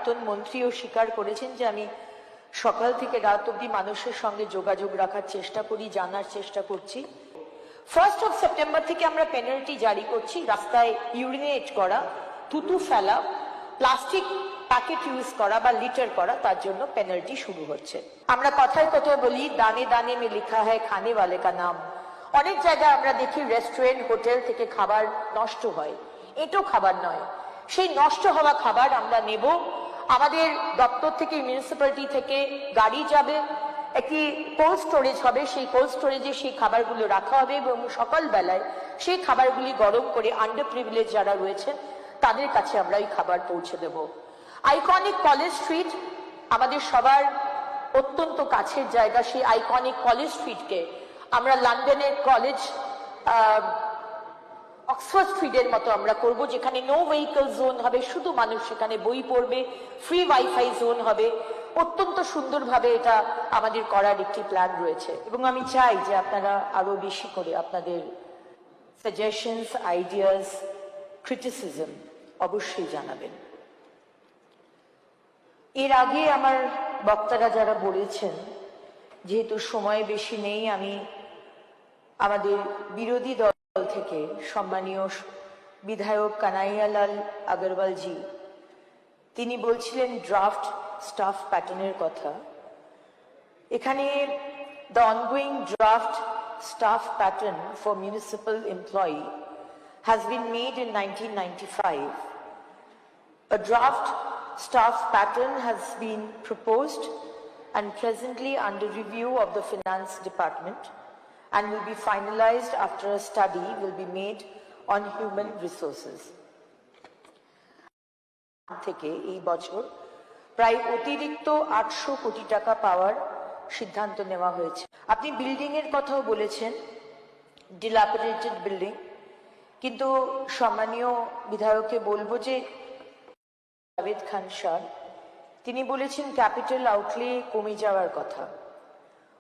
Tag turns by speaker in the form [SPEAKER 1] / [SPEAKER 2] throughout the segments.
[SPEAKER 1] প্রাক্তন মন্ত্রীও স্বীকার করেছেন যে আমি সকাল থেকে রাত অবধি মানুষের সঙ্গে যোগাযোগ রাখার চেষ্টা করি, জানার চেষ্টা করছি। 1 সেপ্টেম্বর থেকে আমরা পেনাল্টি জারি করছি। রাস্তায় ইউরিনেট করা, থুতু ফেলা, প্লাস্টিক প্যাকেট ইউজ করা বা লিটার করা, তার জন্য পেনাল্টি শুরু হচ্ছে। আমরা কথায় কথায় বলি দানে দানে মে লিখা হয় খানে ওয়ালে কা নাম। অনেক জায়গায় আমরা দেখি রেস্টুরেন্ট, হোটেল থেকে খাবার নষ্ট হয়, এটাও খাবার নয়। সেই নষ্ট হওয়া খাবার আমরা নেব, আমাদের দপ্তর থেকে, মিউনিসিপ্যালিটি থেকে গাড়ি যাবে, একটি কোল্ড স্টোরেজ হবে, সেই কোল্ড স্টোরেজে সেই খাবারগুলো রাখা হবে এবং সকালবেলায় সেই খাবারগুলি গরম করে আন্ডার প্রিভিলেজ যারা রয়েছেন তাদের কাছে আমরা এই খাবার পৌঁছে দেব। আইকনিক কলেজ স্ট্রিট আমাদের সবার অত্যন্ত কাছের জায়গা। সেই আইকনিক কলেজ স্ট্রিটকে আমরা লন্ডনের কলেজ অক্সফোর্ড স্ট্রিটের মতো আমরা করব, যেখানে নো ভেহিকল জোন হবে, শুধু মানুষ সেখানে বই পড়বে, ফ্রি ওয়াইফাই জোন হবে। অত্যন্ত সুন্দরভাবে এটা আমাদের করার একটি প্ল্যান রয়েছে এবং আমি চাই যে আপনারা আরো বেশি করে আপনাদের সাজেশনস, আইডিয়াস, ক্রিটিসিজম অবশ্যই জানাবেন। এর আগে আমার বক্তারা যারা বলেছেন, যেহেতু সময় বেশি নেই, আমি আমাদের বিরোধী দল থেকে সম্মানীয় বিধায়ক কানাইয়ালাল আগরওয়াল জি, তিনি বলছিলেন ড্রাফট স্টাফ প্যাটার্নের কথা। এখানে the ongoing draft staff pattern for municipal employee has been made in 1995. A draft staff pattern has been proposed and presently under review of the finance department and will be finalized after a study will be made on human resources. থেকে এই বছর প্রায় অতিরিক্ত 800 কোটি টাকা পাওয়ার সিদ্ধান্ত নেওয়া হয়েছে। আপনি বিল্ডিং এর কথাও বলেছেন, ডিলাপিডেটেড বিল্ডিং, কিন্তু সম্মানীয় বিধায়ককে বলবো যে জাভেদ খান স্যার তিনি বলেছেন ক্যাপিটাল আউটলে কমে যাওয়ার কথা।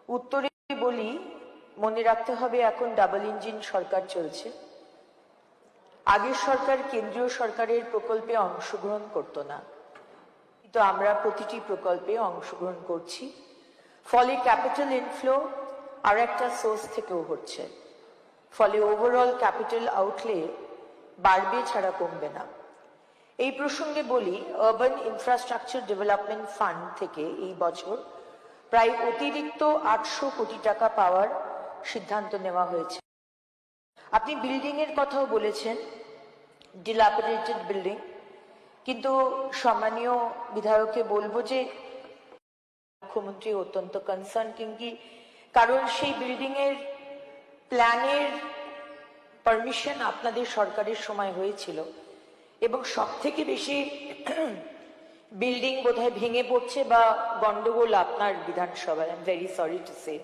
[SPEAKER 1] উত্তরে বলি, মনে রাখতে হবে এখন ডাবল ইঞ্জিন সরকার চলছে। আগের সরকার কেন্দ্রীয় সরকারের প্রকল্পে অংশগ্রহণ করত না, কিন্তু আমরা প্রতিটি প্রকল্পে অংশগ্রহণ করছি। ফলে ক্যাপিটাল ইনফ্লো আর একটা সোর্স থেকেও হচ্ছে, ফলে ওভারঅল ক্যাপিটাল আউটলে বাড়বে ছাড়া কমবে না। এই প্রসঙ্গে বলি, আরবান ইনফ্রাস্ট্রাকচার ডেভেলপমেন্ট ফান্ড থেকে এই বছর প্রায় অতিরিক্ত 800 কোটি টাকা পাওয়ার সিদ্ধান্ত নেওয়া হয়েছে। আপনি বিল্ডিং এর কথাও বলেছেন, ডিলাপিডেটেড বিল্ডিং, কিন্তু সম্মানীয় বিধায়ককে বলবো যে মুখ্যমন্ত্রী অত্যন্ত কনসার্ন, কারণ সেই বিল্ডিং এর প্ল্যানের পারমিশন আপনাদের সরকারের সময় হয়েছিল এবং সব থেকে বেশি বিল্ডিং বোধহয় ভেঙে পড়ছে বা গন্ডগোল আপনার বিধানসভায়। I am very sorry to say.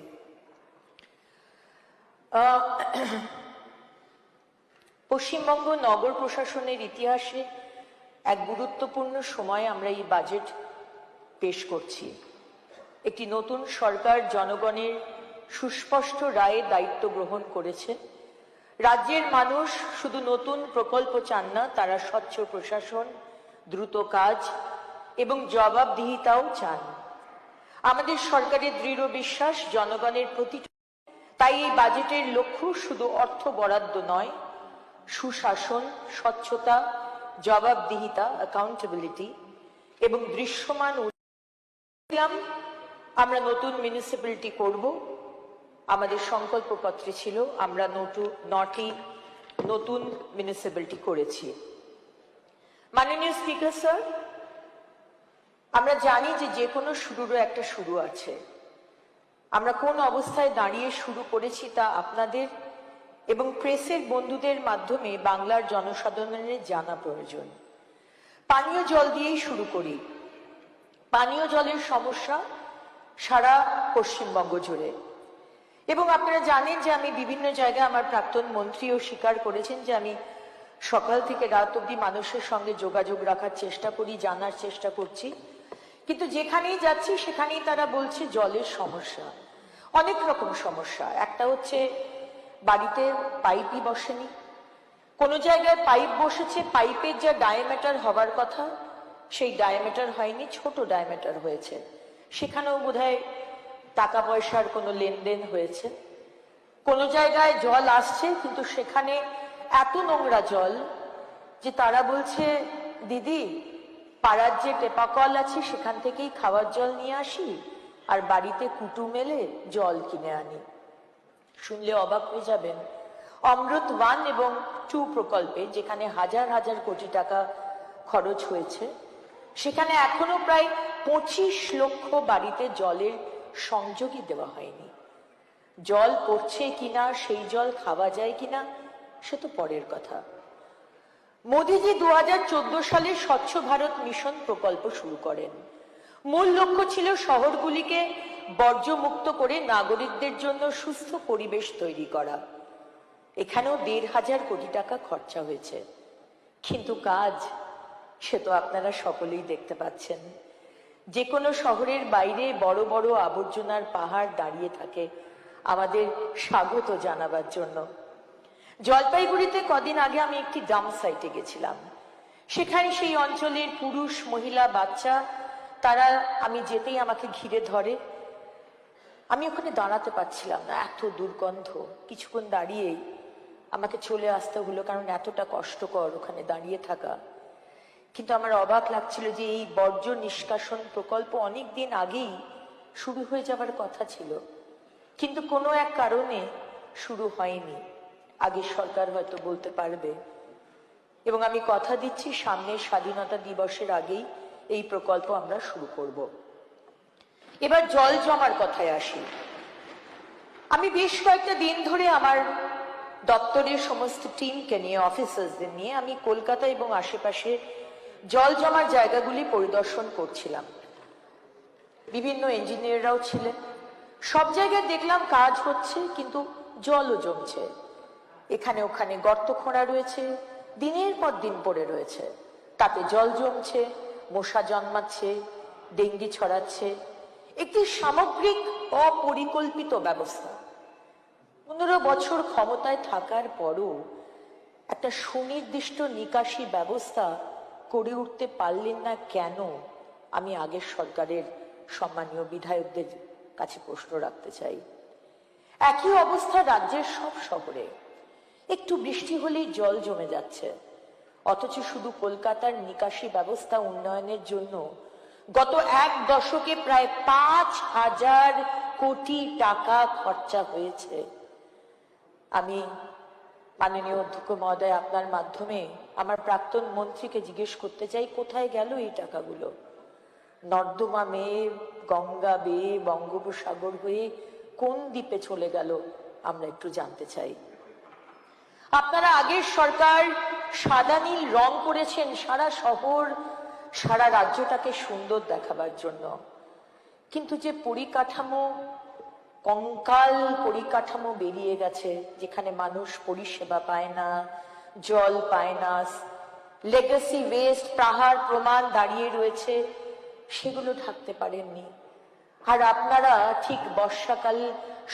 [SPEAKER 1] Paschimbanga নগর প্রশাসনের ইতিহাসে এক গুরুত্বপূর্ণ সময় আমরা এই বাজেট পেশ করছি। একটি নতুন সরকার জনগণের সুস্পষ্ট রায়ে দায়িত্ব গ্রহণ করেছে। রাজ্যের মানুষ শুধু নতুন প্রকল্প চান না, তারা স্বচ্ছ প্রশাসন, দ্রুত কাজ এবং জবাবদিহিতাও চান। আমাদের সরকারের দৃঢ় বিশ্বাস জনগণের প্রতি, তাই এই বাজেটের লক্ষ্য শুধু অর্থ বরাদ্দ নয়, সুশাসন, স্বচ্ছতা, জবাবদিহিতা, অ্যাকাউন্টেবিলিটি এবং দৃশ্যমান। আমরা নতুন মিউনিসিপ্যালিটি করব, আমাদের সংকল্পপত্রে ছিল আমরা 9টি নতুন মিউনিসিপ্যালিটি করেছি। মাননীয় স্পিকার স্যার, আমরা জানি যে কোনো শুরুরও একটা শুরু আছে। আমরা কোন অবস্থায় দাঁড়িয়ে শুরু করেছি তা আপনাদের এবং প্রেসের বন্ধুদের মাধ্যমে বাংলার জনসাধারণের জানা প্রয়োজন। পানীয় জল দিয়েই শুরু করি। পানীয় জলের সমস্যা সারা পশ্চিমবঙ্গ জুড়ে এবং আপনারা জানেন যে আমি বিভিন্ন জায়গায়, আমার প্রাক্তন মন্ত্রীও স্বীকার করেছেন যে আমি সকাল থেকে রাত অবধি মানুষের সঙ্গে যোগাযোগ রাখার চেষ্টা করি, জানার চেষ্টা করছি, কিন্তু যেখানেই যাচ্ছি সেখানেই তারা বলছে জলের সমস্যা, অনেক রকম সমস্যা। একটা হচ্ছে বাড়িতে পাইপই বসেনি, কোনো জায়গায় পাইপ বসেছে, পাইপের যা ডায়ামিটার হবার কথা সেই ডায়ামিটার হয়নি, ছোট ডায়ামিটার হয়েছে। সেখানেও বোধহয় টাকা পয়সার কোনো লেনদেন হয়েছে। কোনো জায়গায় জল আসছে, কিন্তু সেখানে এত নোংরা জল যে তারা বলছে, দিদি পাড়ার যে টেপা কল আছে সেখান থেকেই খাওয়ার জল নিয়ে আসি, আর বাড়িতে কুটুম এলে জল কিনে আনি। শুনলে অবাক হয়ে যাবেন, অমৃত 1 এবং 2 প্রকল্পে যেখানে হাজার হাজার কোটি টাকা খরচ হয়েছে, সেখানে এখনো প্রায় 25 লক্ষ বাড়িতে জলের সংযোগই দেওয়া হয়নি। জল পড়ছে কিনা, সেই জল খাওয়া যায় কিনা, সে তো পরের কথা। মোদিজি 2014 সালে স্বচ্ছ ভারত মিশন প্রকল্প শুরু করেন। মূল লক্ষ্য ছিল শহরগুলিকে বর্জ্যমুক্ত করে নাগরিকদের জন্য সুস্থ পরিবেশ তৈরি করা। এখানেও 1,500 কোটি টাকা খরচা হয়েছে, কিন্তু কাজ সে তো আপনারা সকলেই দেখতে পাচ্ছেন। যে কোনো শহরের বাইরে বড় বড় আবর্জনার পাহাড় দাঁড়িয়ে থাকে আমাদের স্বাগত জানাবার জন্য। জলপাইগুড়িতে কদিন আগে আমি একটি ডাম্প সাইটে গেছিলাম। সেখানে সেই অঞ্চলের পুরুষ, মহিলা, বাচ্চা, তারা আমি যেতেই আমাকে ঘিরে ধরে। আমি ওখানে দাঁড়াতে পারছিলাম না, এত দুর্গন্ধ। কিছুক্ষণ দাঁড়িয়েই আমাকে চলে আসতে হলো, কারণ এতটা কষ্টকর ওখানে দাঁড়িয়ে থাকা। কিন্তু আমার অবাক লাগছিল যে এই বর্জ্য নিষ্কাশন প্রকল্প অনেক দিন আগেই শুরু হয়ে যাবার কথা ছিল, কিন্তু কোনো এক কারণে শুরু হয়নি। আগের সরকার হয়তো বলতে পারবে। এবং আমি কথা দিচ্ছি, সামনের স্বাধীনতা দিবসের আগেই এই প্রকল্প আমরা শুরু করব। এবার জল জমার কথায় আসি। আমি বেশ কয়েকটা দিন ধরে আমার দপ্তরের সমস্ত টিমকে নিয়ে, অফিসার্সদের নিয়ে আমি কলকাতা এবং আশেপাশে জল জমার জায়গাগুলি পরিদর্শন করছিলাম। বিভিন্ন ইঞ্জিনিয়াররাও ছিলেন। সব জায়গায় দেখলাম কাজ হচ্ছে, কিন্তু জলও জমছে। এখানে ওখানে গর্ত খোঁড়া রয়েছে, দিনের পর দিন পড়ে রয়েছে। তাতে জল জমছে, মশা জন্মাচ্ছে, ডেঙ্গি ছড়াচ্ছে। একটি সামগ্রিক অপরিকল্পিত ব্যবস্থা। 15 বছর ক্ষমতায় থাকার পরও একটা সুনির্দিষ্ট নিকাশি ব্যবস্থা করে উঠতে পারলেন না কেন? আমি আগের সরকারের সম্মানীয় বিধায়কদের কাছে প্রশ্ন রাখতে চাই। একই অবস্থা রাজ্যের সব শহরে। একটু বৃষ্টি হলেই জল জমে যাচ্ছে, অথচ শুধু কলকাতার নিকাশি ব্যবস্থা উন্নয়নের জন্য গত 1 দশকে প্রায় 5,000 কোটি টাকা খরচা হয়েছে। আমি মাননীয় অধ্যক্ষ মহোদয়, আপনার মাধ্যমে আমার প্রাক্তন মন্ত্রীকে জিজ্ঞেস করতে চাই, কোথায় গেল এই টাকাগুলো? নর্দমা মেয়ে, গঙ্গা বেয়ে, বঙ্গোপসাগর হয়ে কোন দ্বীপে চলে গেল আমরা একটু জানতে চাই। আপনারা আগের সরকার সাদা নীল রং করেছেন সারা শহর, সারা রাজ্যটাকে সুন্দর দেখাবার জন্য, কিন্তু যে পরিকাঠামো, কঙ্কাল পরিকাঠামো বেরিয়ে গেছে, যেখানে মানুষ পরিষেবা পায় না, জল পায় না, লেগাসি ওয়েস্ট পাহাড় প্রমাণ দাঁড়িয়ে রয়েছে, সেগুলো ঢাকতে পারেননি। আর আপনারা ঠিক বর্ষাকাল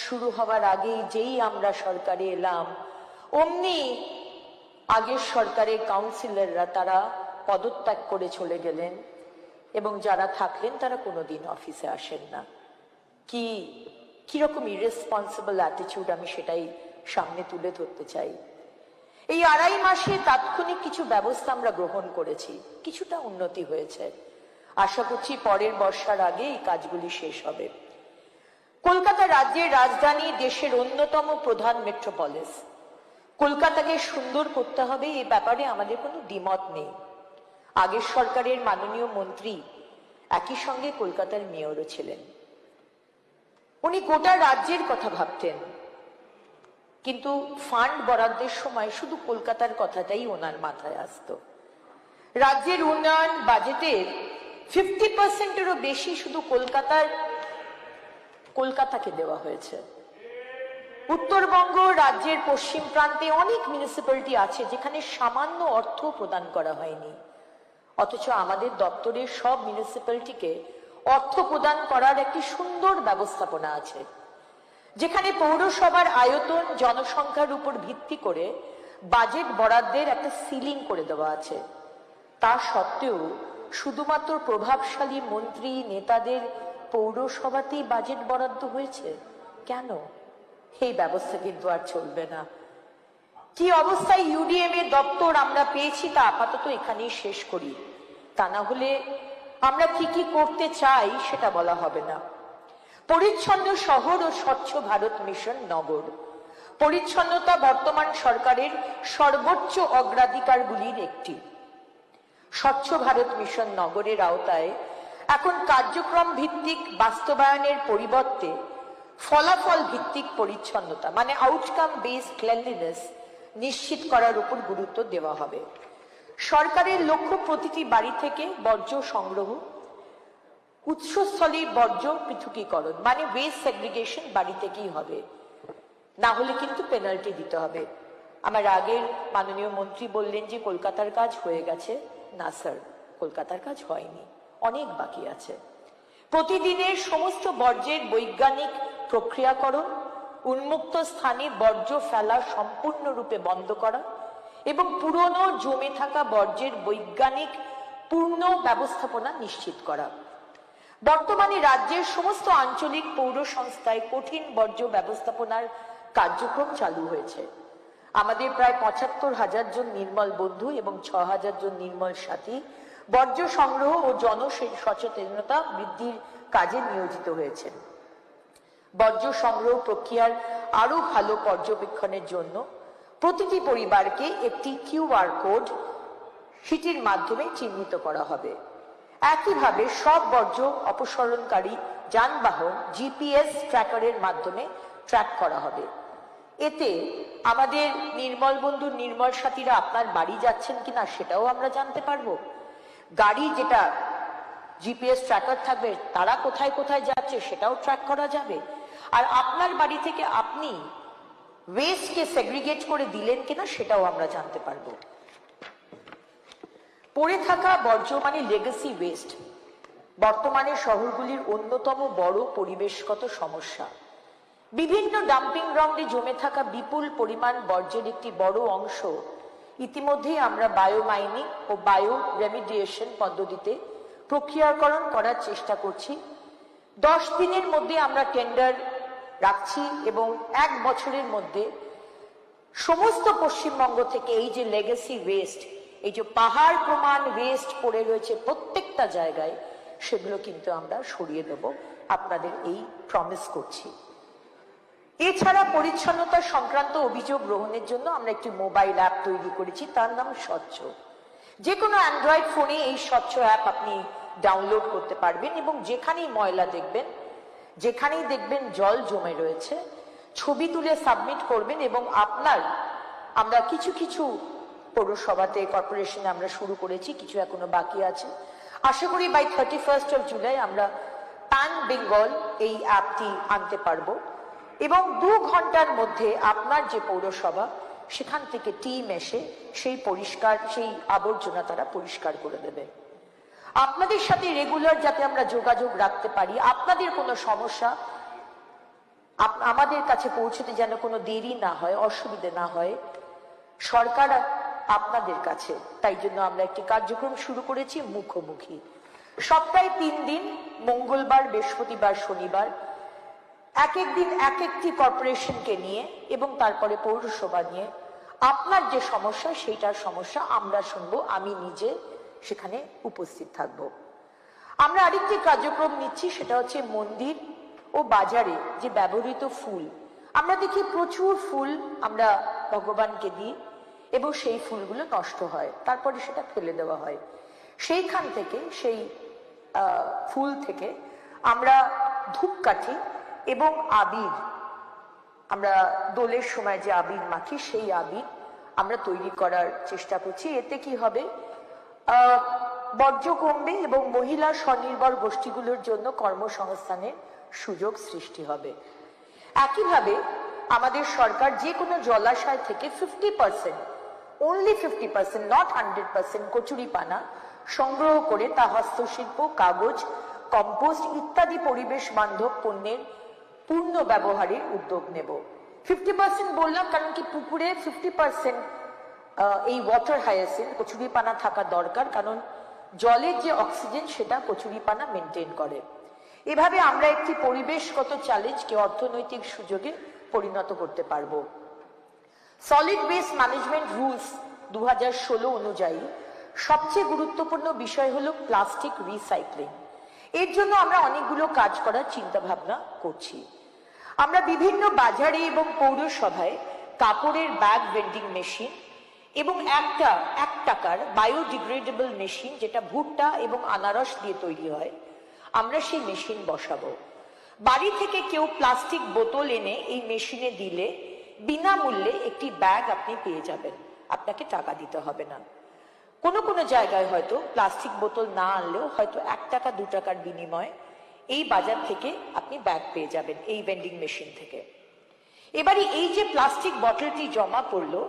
[SPEAKER 1] শুরু হওয়ার আগেই, যেই আমরা সরকারে এলাম, অমনি আগের সরকারের কাউন্সিলররা তারা পদত্যাগ করে চলে গেলেন, এবং যারা থাকলেন তারা কোনোদিন অফিসে আসেন না। কিরকম ইরেসপন্সিবল অ্যাটিটিউড, আমি সেটাই সামনে তুলে ধরতে চাই। এই 2.5 মাসে তাৎক্ষণিক কিছু ব্যবস্থা আমরা গ্রহণ করেছি, কিছুটা উন্নতি হয়েছে। আশা করছি পরের বর্ষার আগে এই কাজগুলি শেষ হবে। কলকাতা রাজ্যের রাজধানী, দেশের অন্যতম প্রধান মেট্রোপলিস। কলকাতাকে সুন্দর করতে হবে, এই ব্যাপারে আমাদের কোনো দ্বিমত নেই। আগের সরকারের মাননীয় মন্ত্রী একই সঙ্গে কলকাতার মেয়রও ছিলেন। উনি গোটা রাজ্যের কথা ভাবতেন, কিন্তু ফান্ড বরাদ্দের সময় শুধু কলকাতার কথাটাই ওনার মাথায় আসতো। রাজ্যের উন্নয়ন বাজেটের 50%-এরও বেশি শুধু কলকাতাকে দেওয়া হয়েছে। উত্তরবঙ্গ রাজ্যের পশ্চিম প্রান্তে অনেক মিউনিসিপ্যালিটি আছে যেখানে সামান্য অর্থ প্রদান করা হয়নি, অথচ আমাদের দপ্তরের সব মিউনিসিপ্যালিটিকে অর্থ প্রদান করার একটি সুন্দর ব্যবস্থাপনা আছে, যেখানে পৌরসভার আয়তন, জনসংখ্যার উপর ভিত্তি করে বাজেট বরাদ্দের একটা সিলিং করে দেওয়া আছে। তা সত্ত্বেও শুধুমাত্র প্রভাবশালী মন্ত্রী নেতাদের পৌরসভাতেই বাজেট বরাদ্দ হয়েছে? কেন? এই ব্যবস্থা কিন্তু আর চলবে না। কি অবস্থায় ইউডিএম এর দপ্তর আমরা পেয়েছি তা আপাতত এখানেই শেষ করি, তা না হলে আমরা কি কি করতে চাই সেটা বলা হবে না। পরিচ্ছন্ন শহর ও স্বচ্ছ ভারত মিশন নগর। পরিচ্ছন্নতা বর্তমান সরকারের সর্বোচ্চ অগ্রাধিকারগুলির একটি। স্বচ্ছ ভারত মিশন নগরের আওতায় এখন কার্যক্রম ভিত্তিক বাস্তবায়নের পরিবর্তে ফলাফল ভিত্তিক পরিচ্ছন্নতা মানে আউটকাম বেসড ক্লিনলিনেস নিশ্চিত করার উপর গুরুত্ব দেওয়া হবে। সরকারের লক্ষ্য প্রতিটি বাড়ি থেকে বর্জ্য সংগ্রহ, উৎসস্থলে বর্জ্য পৃথকীকরণ মানে ওয়েস্ট সেগ্রিগেশন বাড়ি থেকেই হবে, না হলে কিন্তু পেনাল্টি দিতে হবে। আমার আগের মাননীয় মন্ত্রী বললেন যে কলকাতার কাজ হয়ে গেছে। না স্যার, কলকাতার কাজ হয়নি, অনেক বাকি আছে। প্রতিদিনের সমস্ত বর্জ্যের বৈজ্ঞানিক প্রক্রিয়াকরণ, উন্মুক্ত স্থানে বর্জ্য ফেলা সম্পূর্ণরূপে বন্ধ করা এবং পুরনো জমে থাকা বর্জ্যের বৈজ্ঞানিক পূর্ণ ব্যবস্থাপনা নিশ্চিত করা। বর্তমানে রাজ্যের সমস্ত আঞ্চলিক পৌর সংস্থায় কঠিন বর্জ্য ব্যবস্থাপনার কার্যক্রম চালু হয়েছে। আমাদের প্রায় ৭৫,০০০ জন নির্মল বন্ধু এবং ৬,০০০ জন নির্মল সাথী বর্জ্য সংগ্রহ ও জনসচেতনতা বৃদ্ধির কাজে নিয়োজিত হয়েছেন। বর্জ্য সংগ্রহ প্রক্রিয়ার আরো ভালো পর্যবেক্ষণের জন্য প্রতিটি পরিবারকে একটি কিউআর কোড সিটির মাধ্যমে চিহ্নিত করা হবে। একইভাবে সব বর্জ্য অপসারণকারী যানবাহন জিপিএস ট্র্যাকারের মাধ্যমে ট্র্যাক করা হবে। এতে আমাদের নির্মল বন্ধু নির্মল সাথীরা আপনার বাড়ি যাচ্ছেন কিনা সেটাও আমরা জানতে পারবো। গাড়ি যেটা জিপিএস ট্র্যাকার থাকবে তারা কোথায় কোথায় যাচ্ছে সেটাও ট্র্যাক করা যাবে। আর আপনার বাড়ি থেকে আপনি ওয়েস্টকে সেগ্রিগেট করে দিলেন কিনা সেটাও আমরা জানতে পারবো। পড়ে থাকা বর্জ্য মানে লেগাসি ওয়েস্ট বর্তমানে শহরগুলির অন্যতম বড় পরিবেশগত সমস্যা। বিভিন্ন ডাম্পিং গ্রাউন্ডে জমে থাকা বিপুল পরিমাণ বর্জ্যের একটি বড় অংশ ইতিমধ্যেই আমরা বায়োমাইনিং ও বায়ো রেমিডিয়েশন পদ্ধতিতে প্রক্রিয়াকরণ করার চেষ্টা করছি। 10 দিনের মধ্যে আমরা টেন্ডার রাখছি এবং 1 বছরের মধ্যে সমস্ত পশ্চিমবঙ্গ থেকে এই যে লেগেসি ওয়েস্ট, এই যে পাহাড় প্রমাণ ওয়েস্ট পড়ে রয়েছে প্রত্যেকটা জায়গায়, সেগুলো কিন্তু আমরা সরিয়ে দেব, আপনাদের এই প্রমিস করছি। এছাড়া পরিচ্ছন্নতা সংক্রান্ত অভিযোগ গ্রহণের জন্য আমরা একটি মোবাইল অ্যাপ তৈরি করেছি, তার নাম স্বচ্ছ। যে কোনো অ্যান্ড্রয়েড ফোনে এই স্বচ্ছ অ্যাপ আপনি ডাউনলোড করতে পারবেন এবং যেখানেই ময়লা দেখবেন, যেখানেই দেখবেন জল জমে রয়েছে, ছবি তুলে সাবমিট করবেন এবং আমরা কিছু কিছু পৌরসভাতে কর্পোরেশনে আমরা শুরু করেছি, কিছু এখনো বাকি আছে। আশা করি বাই 31st of July আমরা প্যান বেঙ্গল এই অ্যাপটি আনতে পারবো এবং 2 ঘন্টার মধ্যে আপনার যে পৌরসভা সেখান থেকে টিম এসে সেই আবর্জনা তারা পরিষ্কার করে দেবে। আপনাদের সাথে রেগুলার যাতে আমরা যোগাযোগ রাখতে পারি, আপনাদের কোনো সমস্যা আমাদের কাছে পৌঁছতে যেন কোনো দেরি না হয়, অসুবিধে না হয়, সরকার আপনাদের কাছে, তাই জন্য আমরা একটি কার্যক্রম শুরু করেছি মুখোমুখি। সপ্তাহে 3 দিন, মঙ্গলবার, বৃহস্পতিবার, শনিবার, এক দিন এক একটি কর্পোরেশনকে নিয়ে এবং তারপরে পৌরসভা নিয়ে আপনার যে সমস্যা সেইটার সমস্যা আমরা শুনবো, আমি নিজে সেখানে উপস্থিত থাকব। আমরা আরেকটি কার্যক্রম নিচ্ছি, সেটা হচ্ছে মন্দির ও বাজারে যে ব্যবহৃত ফুল, আমরা দেখি প্রচুর ফুল আমরা ভগবানকে দিই এবং সেই ফুলগুলো নষ্ট হয়, তারপরে সেটা ফেলে দেওয়া হয়। সেইখান থেকে সেই ফুল থেকে আমরা ধূপকাঠি এবং আবির, আমরা দোলের সময় যে আবির মাখি সেই আবির আমরা তৈরি করার চেষ্টা করছি। এতে কি হবে, বর্জ্য কমবে এবং মহিলা স্বনির্ভর গোষ্ঠীগুলোর জন্য কর্মসংস্থানের সুযোগ সৃষ্টি হবে। একইভাবে আমাদের সরকার যে কোনো জলাশয় থেকে 50%, only 50%, not 100% কচুরিপানা সংগ্রহ করে তা হস্তশিল্প, কাগজ, কম্পোস্ট ইত্যাদি পরিবেশ বান্ধব পণ্যের পূর্ণ ব্যবহারের উদ্যোগ নেব। 50% বললাম কারণ কি পুকুরে 50% এই ওয়াটার হায়াসিন কচুরিপানা থাকা দরকার, কারণ জলের যে অক্সিজেন সেটা কচুরিপানা মেনটেন করে। এভাবে আমরা একটি পরিবেশগত চ্যালেঞ্জকে অর্থনৈতিক সুযোগে পরিণত করতে পারবো। সলিড ওয়েস্ট ম্যানেজমেন্ট রুলস 2016 অনুযায়ী সবচেয়ে গুরুত্বপূর্ণ বিষয় হলো প্লাস্টিক রিসাইক্লিং। এর জন্য আমরা অনেকগুলো কাজ করার চিন্তা ভাবনা করছি। আমরা বিভিন্ন বাজারে এবং পৌরসভায় কাপড়ের ব্যাগ ভেন্ডিং মেশিন এবং এক টাকার বায়োডিগ্রেডেবল মেশিন, যেটা ভুট্টা এবং আনারস দিয়ে তৈরি হয়, আমরা সেই মেশিন বসাবো। বাড়ি থেকে কেউ প্লাস্টিক বোতল এনে এই মেশিনে দিলে বিনামূল্যে একটি ব্যাগ আপনি পেয়ে যাবেন, আপনাকে টাকা দিতে হবে না। কোনো কোনো জায়গায় হয়তো প্লাস্টিক বোতল না আনলেও হয়তো 1 টাকা 2 টাকার বিনিময়ে এই বাজার থেকে আপনি ব্যাগ পেয়ে যাবেন এই ভেন্ডিং মেশিন থেকে। এবারে এই যে প্লাস্টিক বটলটি জমা পড়লো,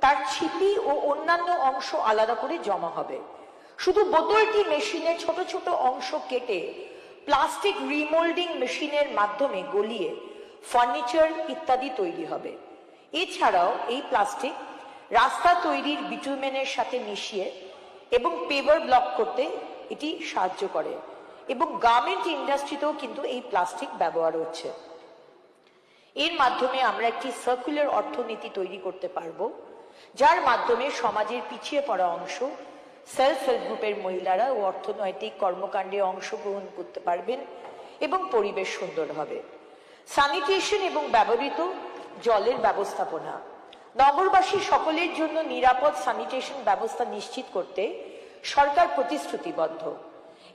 [SPEAKER 1] তার ছিপি ও অন্যান্য অংশ আলাদা করে জমা হবে। শুধু বোতলটি মেশিনে ছোট ছোট অংশ কেটে প্লাস্টিক রিমোল্ডিং মেশিনের মাধ্যমে গলিয়ে ফার্নিচার ইত্যাদি তৈরি হবে। এছাড়াও এই প্লাস্টিক রাস্তা তৈরির বিটুমেনের সাথে মিশিয়ে এবং পেভার ব্লক করতে এটি সাহায্য করে, এবং গার্মেন্ট ইন্ডাস্ট্রিতেও কিন্তু এই প্লাস্টিক ব্যবহার হচ্ছে। এর মাধ্যমে আমরা একটি সার্কুলার অর্থনীতি তৈরি করতে পারবো, যার মাধ্যমে সমাজের পিছিয়ে পড়া অংশ, সেলফ হেল্প গ্রুপের মহিলারা ও অর্থনৈতিক কর্মকাণ্ডে অংশগ্রহণ করতে পারবেন এবং পরিবেশ সুন্দর হবে। স্যানিটেশন এবং ব্যবহৃত জলের ব্যবস্থাপনা। নগরবাসী সকলের জন্য নিরাপদ স্যানিটেশন ব্যবস্থা নিশ্চিত করতে সরকার প্রতিশ্রুতিবদ্ধ।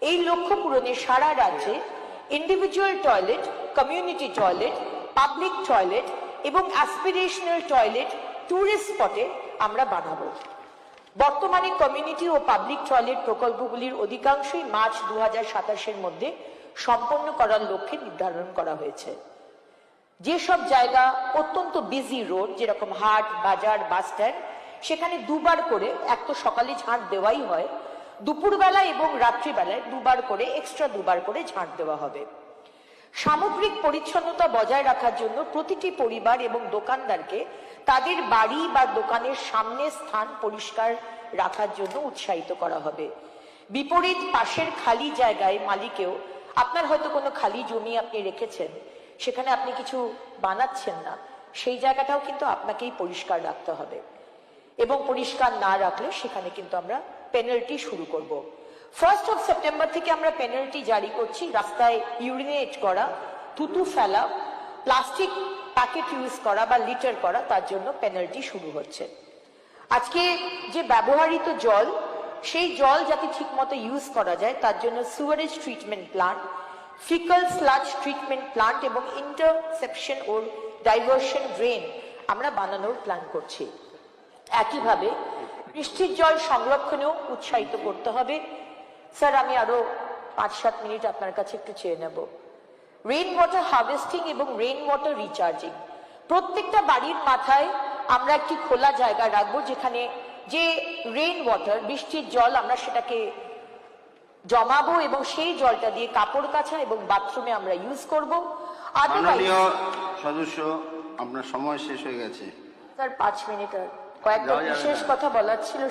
[SPEAKER 1] এই লক্ষ্য পূরণে সারা রাজ্যে individual toilet, community toilet, public toilet এবং অ্যাসপিরেশনাল টয়লেট টুরিস্ট স্পটে আমরা বানাবো। বর্তমানে কমিউনিটি ও পাবলিক টয়লেট প্রকল্পগুলির অধিকাংশই মার্চ 2027-এর মধ্যে সম্পন্ন করার লক্ষ্যে নির্ধারণ করা হয়েছে। যেসব জায়গা অত্যন্ত বিজি রোড, যেরকম হাট, বাজার, বাস স্ট্যান্ড, সেখানে দুবার করে, এক তো সকালে ঝাঁট দেওয়াই হয়, দুপুরবেলা এবং রাত্রিবেলায় দুবার করে ঝাঁট দেওয়া হবে। সামগ্রিক পরিচ্ছন্নতা বজায় রাখার জন্য প্রতিটি পরিবার এবং দোকানদারকে তাদের বাড়ি বা দোকানের সামনের স্থান পরিষ্কার রাখার জন্য উৎসাহিত করা হবে। বিপরীত পাশের খালি জায়গায় মালিকেও, আপনার হয়তো কোনো খালি জমি আপনি রেখেছেন, সেখানে আপনি কিছু বানাচ্ছেন না, সেই জায়গাটাও কিন্তু আপনাকেই পরিষ্কার রাখতে হবে, এবং পরিষ্কার না রাখলে সেখানে কিন্তু আমরা পেনাল্টি শুরু করব। 1 সেপ্টেম্বর থেকে আমরা পেনাল্টি জারি করছি। রাস্তায় ইউরিনেট করা, থুতু ফেলা, প্লাস্টিক প্যাকেট ইউজ করা বা লিটার করা, তার জন্য পেনাল্টি শুরু হচ্ছে। আজকে যে ব্যবহৃত জল, সেই জল যাতে ঠিকমতো ইউজ করা যায় তার জন্য Suarez treatment plant, faecal sludge treatment plant এবং ইন্টারসেপশন ও ডাইভার্সন ড্রেন আমরা বানানোর প্ল্যান করছি। একইভাবে বৃষ্টির জল সংরক্ষণেও উৎসাহিত করতে হবে। স্যার, আমি আরো 5-7 মিনিট আপনার কাছে একটু চেয়ে নেব। রেইন ওয়াটার হারভেস্টিং এবং রেইন ওয়াটার রিচার্জিং। প্রত্যেকটা বাড়ির মাথায় আমরা একটি খোলা জায়গা রাখবো, যেখানে যে রেইন ওয়াটার, বৃষ্টির জল, আমরা সেটাকে জমাবো এবং সেই জলটা দিয়ে কাপড় কাচা এবং বাথরুমে আমরা ইউজ করবো।
[SPEAKER 2] মাননীয় সদস্য, আপনার সময় শেষ হয়ে গেছে।
[SPEAKER 1] স্যার 5 মিনিট আর কয়েকটা বিশেষ কথা বলার ছিল,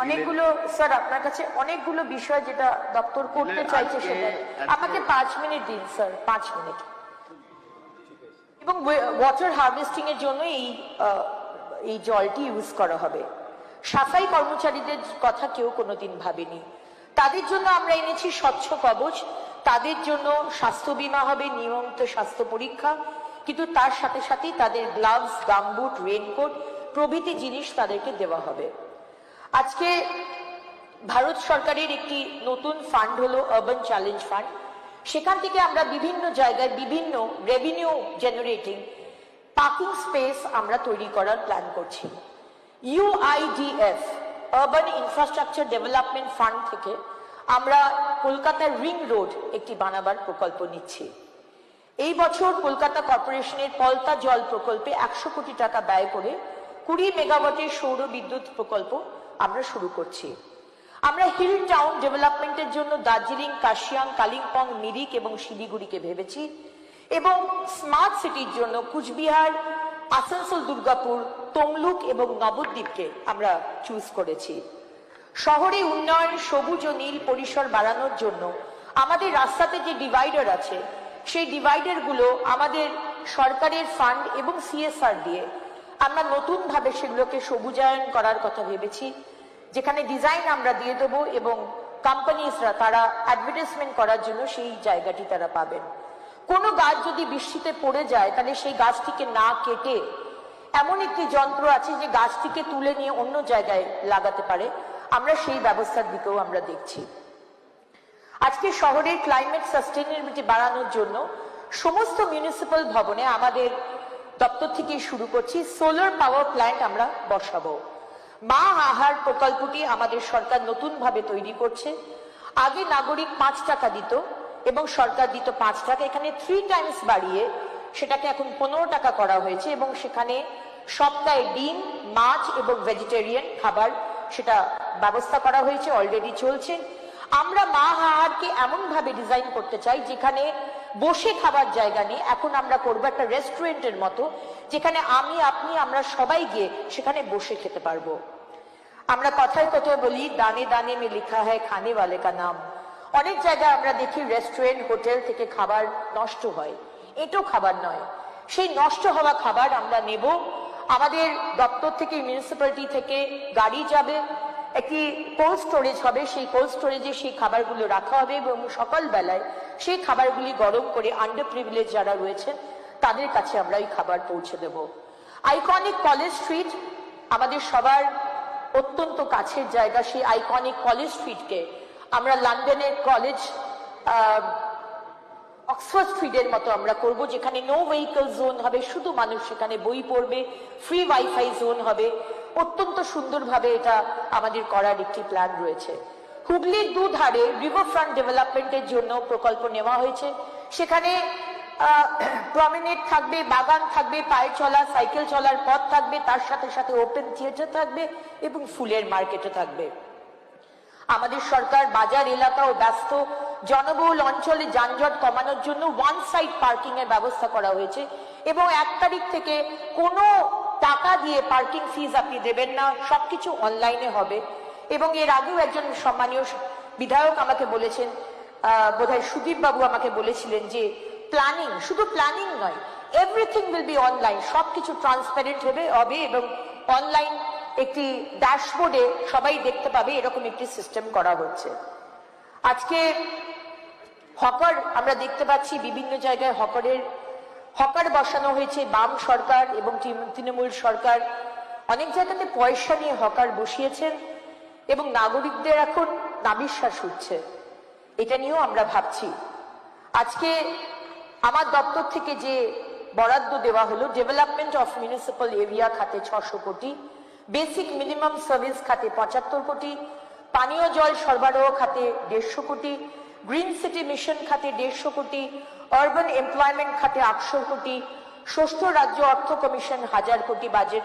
[SPEAKER 1] অনেকগুলো স্যার আপনার কাছে অনেকগুলো বিষয় যেটা দপ্তর করতে চাইছে, সেটা আমাকে 5 মিনিট দিন স্যার, 5 মিনিট। এবং ওয়াটার হারভেস্টিং এর জন্য এই জলটি ইউজ করা হবে। সাফাই কর্মচারীদের কথা কেউ কোনোদিন ভাবেনি, তাদের জন্য আমরা এনেছি স্বচ্ছ কবচ। তাদের জন্য স্বাস্থ্য বীমা হবে, নিয়মিত স্বাস্থ্য পরীক্ষা, কিন্তু তার সাথে সাথেই তাদের গ্লাভস, গামবুট, রেইনকোট প্রভৃতি জিনিস তাদেরকে দেওয়া হবে। আজকে ভারত সরকারের একটি নতুন ফান্ড হলো আরবান চ্যালেঞ্জ ফান্ড। সেখান থেকে আমরা বিভিন্ন জায়গায় বিভিন্ন রেভিনিউ জেনারেটিং পার্কিং স্পেস আমরা তৈরি করার প্ল্যান করছি। UIDF urban infrastructure development fund থেকে আমরা কলকাতার রিং রোড একটি বানাবার প্রকল্প নিচ্ছি। এই বছর কলকাতা কর্পোরেশনের পলতা জল প্রকল্পে 100 কোটি টাকা ব্যয় করে 20 মেগাওয়াটের সৌর বিদ্যুৎ প্রকল্প আমরা শুরু করছি। আমরা হিল টাউন ডেভেলপমেন্টের জন্য দার্জিলিং, কার্শিয়াং, কালিম্পং, মিরিক এবং শিলিগুড়িকে ভেবেছি, এবং স্মার্ট সিটির জন্য কুচবিহার, আসানসোল, দুর্গাপুর, তমলুক এবং নবদ্বীপকে আমরা চুজ করেছি। শহরে উন্নয়ন, সবুজ ও নীল পরিসর বাড়ানোর জন্য আমাদের রাস্তাতে যে ডিভাইডার আছে সেই ডিভাইডার গুলো আমাদের সরকারের ফান্ড এবং সিএসআর দিয়ে আমরা নতুন ভাবে সেগুলোকে সবুজায়ন করার কথা ভেবেছি, যেখানে ডিজাইন আমরা দিয়ে দেবো এবং কোম্পানিজরা তারা অ্যাডভার্টাইজমেন্ট করার জন্য সেই জায়গাটি তারা পাবেন। কোনো গাছ যদি বৃষ্টিতে পড়ে যায় তাহলে সেই গাছটিকে না কেটে এমন একটি যন্ত্র আছে যে গাছটিকে তুলে নিয়ে অন্য জায়গায় লাগাতে পারে, আমরা সেই ব্যবস্থার দিকেও আমরা দেখছি। আজকে শহরের ক্লাইমেট সাস্টেইনেবিলিটি বাড়ানোর জন্য সমস্ত মিউনিসিপ্যাল ভবনে আমাদের দপ্তর থেকে শুরু করছি সোলার পাওয়ার প্ল্যান্ট আমরা বসাবো। মা আহার প্রকল্পটি আমাদের সরকার নতুন ভাবে তৈরি করছে। আগে নাগরিক 5 টাকা দিত এবং সরকার দিত 5 টাকা, এখানে 3 টাইমস বাড়িয়ে সেটাকে এখন 15 টাকা করা হয়েছে এবং সেখানে সপ্তাহে ডিম, মাছ এবং ভেজিটেরিয়ান খাবার সেটা ব্যবস্থা করা হয়েছে, অলরেডি চলছে। আমরা মা আহারকে এমন ভাবে ডিজাইন করতে চাই যেখানে বসে খাবার জায়গা নেই, এখন আমরা করবো একটা রেস্টুরেন্টের মতো, যেখানে আমি, আপনি, আমরা সবাই গিয়ে সেখানে বসে খেতে পারবো। আমরা কথায় কথায় বলি দানে দানে মে লিখা হয় খানে ওয়ালে কা নাম। অনেক জায়গায় আমরা দেখি রেস্টুরেন্ট, হোটেল থেকে খাবার নষ্ট হয়, এটাও খাবার নয়। সেই নষ্ট হওয়া খাবার আমরা নেব, আমাদের দপ্তর থেকে, মিউনিসিপ্যালিটি থেকে গাড়ি যাবে, একটি কোল্ড স্টোরেজ হবে, সেই কোল্ড স্টোরেজে সেই খাবারগুলো রাখা হবে এবং সকালবেলায় সেই খাবারগুলি গরম করে আন্ডার প্রিভিলেজ যারা রয়েছেন তাদের কাছে আমরা এই খাবার পৌঁছে দেব। আইকনিক কলেজ স্ট্রিট আমাদের সবার অত্যন্ত কাছের জায়গা, সেই আইকনিক কলেজ স্ট্রিটকে আমরা লন্ডনের কলেজ অক্সফোর্ড স্ট্রিটের মতো আমরা করব, যেখানে নো ভেহিকল জোন হবে, শুধু মানুষ সেখানে বই পড়বে, ফ্রি ওয়াইফাই জোন হবে। অত্যন্ত সুন্দরভাবে এটা আমাদের করার একটি প্ল্যান রয়েছে। হুগলির দুধারে রিভারফ্রন্ট ডেভেলপমেন্টের জন্য প্রকল্প নেওয়া হয়েছে, সেখানে প্রমেনেড থাকবে, বাগান থাকবে, পায়ে চলা, সাইকেল চলার পথ থাকবে, তার সাথে সাথে ওপেন থিয়েটার থাকবে এবং ফুলের মার্কেটও থাকবে। আমাদের সরকার বাজার এলাকা ও ব্যস্ত জনবহুল অঞ্চলে যানজট কমানোর জন্য ওয়ান সাইড পার্কিং এর ব্যবস্থা করা হয়েছে এবং 1 তারিখ থেকে কোনো টাকা দিয়ে পার্কিং ফিজ আপনি দেবেন না, সবকিছু অনলাইনে হবে। এবং এর আগেও একজন সম্মানীয় বিধায়ক আমাকে বলেছেন, বোধহয় সুদীপ বাবু আমাকে বলেছিলেন যে প্ল্যানিং, শুধু প্ল্যানিং নয়, এভরিথিং উইল বি অনলাইন, সবকিছু ট্রান্সপারেন্ট হবে এবং অনলাইন একটি ড্যাশবোর্ডে সবাই দেখতে পাবে, এরকম একটি সিস্টেম করা হচ্ছে। আজকে হকার আমরা দেখতে পাচ্ছি বিভিন্ন জায়গায় হকার বসানো হয়েছে, বাম সরকার এবং তৃণমূল সরকার অনেক জায়গাতে পয়সা নিয়ে হকার বসিয়েছেন এবং নাগরিকদের এখন নাবিশ্বাস উঠছে, এটা নিয়েও আমরা ভাবছি। আজকে আমার দপ্তর থেকে যে বরাদ্দ দেওয়া হলো, ডেভেলপমেন্ট অফ মিউনিসিপ্যাল এরিয়া খাতে 600 কোটি, বেসিক মিনিমাম সার্ভিস খাতে 75 কোটি, পানীয় জল সরবরাহ খাতে 150 কোটি, গ্রিন সিটি মিশন খাতে 150 কোটি, আরবান এমপ্লয়মেন্ট খাতে 800 কোটি, ষষ্ঠ রাজ্য অর্থ কমিশন 1000 কোটি বাজেট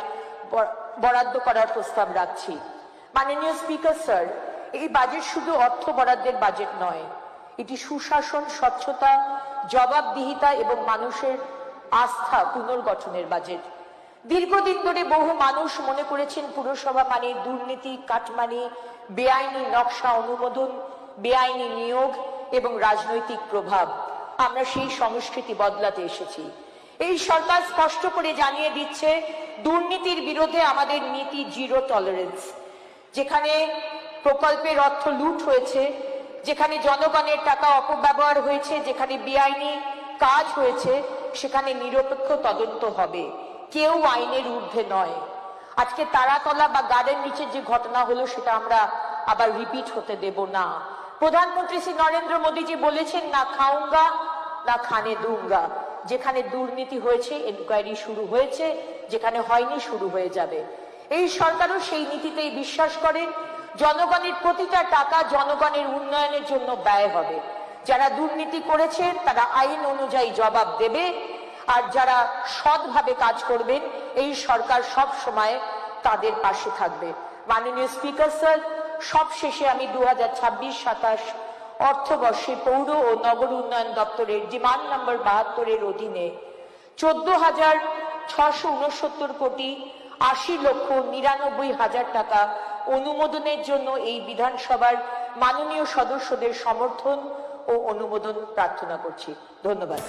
[SPEAKER 1] বরাদ্দ করার প্রস্তাব রাখছি। মাননীয় স্পিকার স্যার, এই বাজেট শুধু অর্থ বরাদ্দের বাজেট নয়, এটি সুশাসন, স্বচ্ছতা, জবাবদিহিতা এবং মানুষের আস্থা পুনর্গঠনের বাজেট। দীর্ঘদিন ধরে বহু মানুষ মনে করেছেন পুরসভা মানে দুর্নীতি, কাটমানি, বেআইনি নকশা অনুমোদন, বেআইনি নিয়োগ এবং রাজনৈতিক প্রভাব। আমরা সেই সংস্কৃতি বদলাতে এসেছি। এই সরকার স্পষ্ট করে জানিয়ে দিচ্ছে দুর্নীতির বিরুদ্ধে আমাদের নীতি জিরো টলারেন্স। যেখানে প্রকল্পের অর্থ লুট হয়েছে, যেখানে জনগণের টাকা অপব্যবহার হয়েছে, যেখানে বেআইনি কাজ হয়েছে, সেখানে নিরপেক্ষ তদন্ত হবে, কেউ আইনের ঊর্ধ্বে নয়। আজকে তারাতলা বা গার্ডেন নিচের যে ঘটনা হলো সেটা আমরা আবার রিপিট হতে দেব না। প্রধানমন্ত্রী শ্রী নরেন্দ্র মোদীজি বলেছেন, না খাউঙ্গা না খানে দুঙ্গা। যেখানে দুর্নীতি হয়েছে এনকোয়ারি শুরু হয়েছে, যেখানে হয়নি শুরু হয়ে যাবে। এই সরকারও সেই নীতিতেই বিশ্বাস করে। জনগণের প্রতিটা টাকা জনগণের উন্নয়নের জন্য ব্যয় হবে। যারা দুর্নীতি করেছে তারা আইন অনুযায়ী জবাব দেবে, আর যারা সৎভাবে কাজ করবেন এই সরকার সব সময় তাদের পাশে থাকবে। মাননীয় স্পিকার স্যার, সবশেষে আমি 2026-27 অর্থবর্ষে পৌর ও নগর উন্নয়ন দপ্তরের ডিমান্ড নম্বর 72-এর অধীনে 14,669 কোটি 80,99,000 টাকা অনুমোদনের জন্য এই বিধানসভার মাননীয় সদস্যদের সমর্থন ও অনুমোদন প্রার্থনা করছি। ধন্যবাদ।